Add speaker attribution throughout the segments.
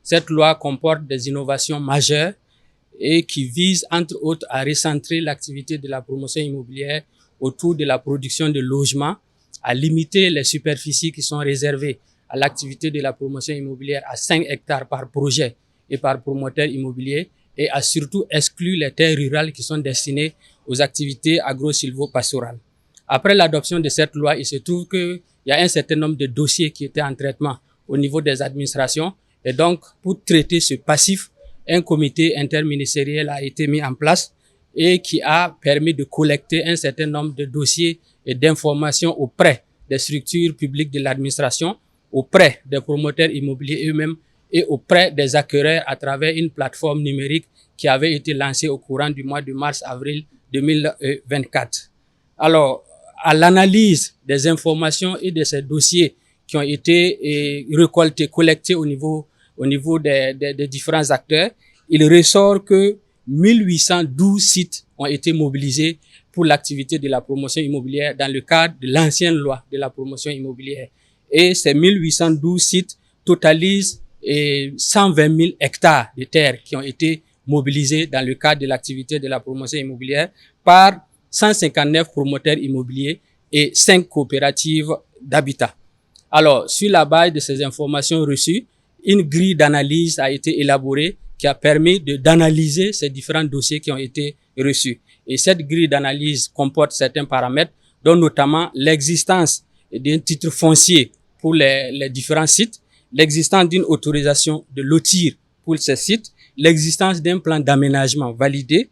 Speaker 1: Cette loi comporte des innovations majeures et qui vise, entre autres, à recentrer l'activité de la promotion immobilière autour de la production de logements, à limiter les superficies qui sont réservées à l'activité de la promotion immobilière à 5 hectares par projet et par promoteur immobilier, et à surtout exclure les terres rurales qui sont destinées aux activités agro-silvo-pastorales. Après l'adoption de cette loi, il se trouve qu'il y a un certain nombre de dossiers qui étaient en traitement au niveau des administrations, et donc pour traiter ce passif, un comité interministériel a été mis en place et qui a permis de collecter un certain nombre de dossiers et d'informations auprès des structures publiques de l'administration, auprès des promoteurs immobiliers eux-mêmes et auprès des acquéreurs à travers une plateforme numérique qui avait été lancée au courant du mois de mars-avril 2024. Alors, à l'analyse des informations et de ces dossiers qui ont été récoltés, collectés au niveau des différents acteurs, il ressort que 1812 sites ont été mobilisés pour l'activité de la promotion immobilière dans le cadre de l'ancienne loi de la promotion immobilière. Et ces 1812 sites totalisent 120 000 hectares de terres qui ont été mobilisés dans le cadre de l'activité de la promotion immobilière par 159 promoteurs immobiliers et 5 coopératives d'habitat. Alors, sur la base de ces informations reçues, une grille d'analyse a été élaborée qui a permis d'analyser ces différents dossiers qui ont été reçus. Et cette grille d'analyse comporte certains paramètres, dont notamment l'existence d'un titre foncier pour les différents sites, l'existence d'une autorisation de lotir pour ces sites, l'existence d'un plan d'aménagement validé,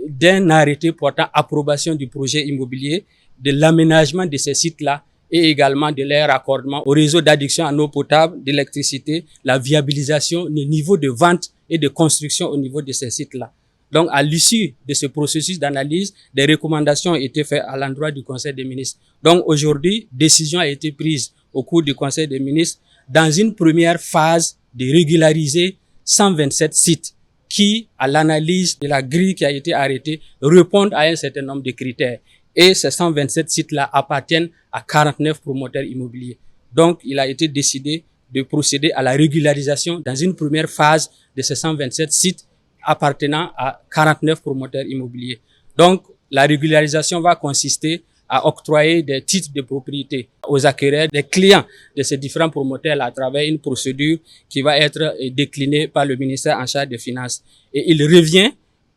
Speaker 1: d'un arrêté portant approbation du projet immobilier, de l'aménagement de ces sites-là et également de leur raccordement au réseau d'adduction en eau potable, d'électricité, la viabilisation, le niveau de vente et de construction au niveau de ces sites-là. Donc, à l'issue de ce processus d'analyse, des recommandations ont été faites à l'endroit du Conseil des ministres. Donc, aujourd'hui, décision a été prise au cours du Conseil des ministres dans une première phase de régulariser 127 sites qui, à l'analyse de la grille qui a été arrêtée, répondent à un certain nombre de critères. Et ces 127 sites-là appartiennent à 49 promoteurs immobiliers. Donc, il a été décidé de procéder à la régularisation dans une première phase de ces 127 sites appartenant à 49 promoteurs immobiliers. Donc, la régularisation va consister à octroyer des titres de propriété aux acquéreurs, des clients de ces différents promoteurs à travers une procédure qui va être déclinée par le ministère en charge des Finances. Et il revient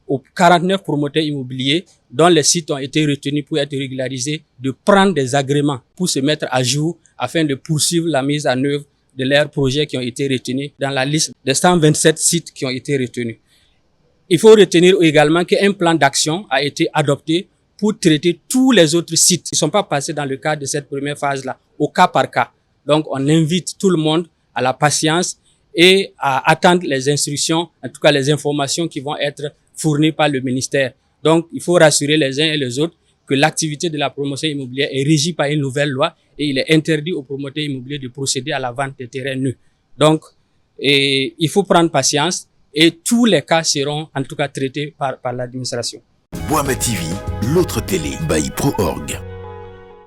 Speaker 1: aux 49 promoteurs immobiliers dont les sites ont été retenus pour être régularisés de prendre des agréments pour se mettre à jour afin de poursuivre la mise en œuvre de leurs projets qui ont été retenus dans la liste des 127 sites qui ont été retenus. Il faut retenir également qu'un plan d'action a été adopté pour traiter tous les autres sites qui ne sont pas passés dans le cadre de cette première phase-là, au cas par cas. Donc, on invite tout le monde à la patience et à attendre les instructions, en tout cas les informations qui vont être fournies par le ministère. Donc, il faut rassurer les uns et les autres que l'activité de la promotion immobilière est régie par une nouvelle loi et il est interdit aux promoteurs immobiliers de procéder à la vente des terrains nus. Donc, il faut prendre patience et tous les cas seront en tout cas traités par l'administration.
Speaker 2: Boama TV, l'autre télé by Pro Org.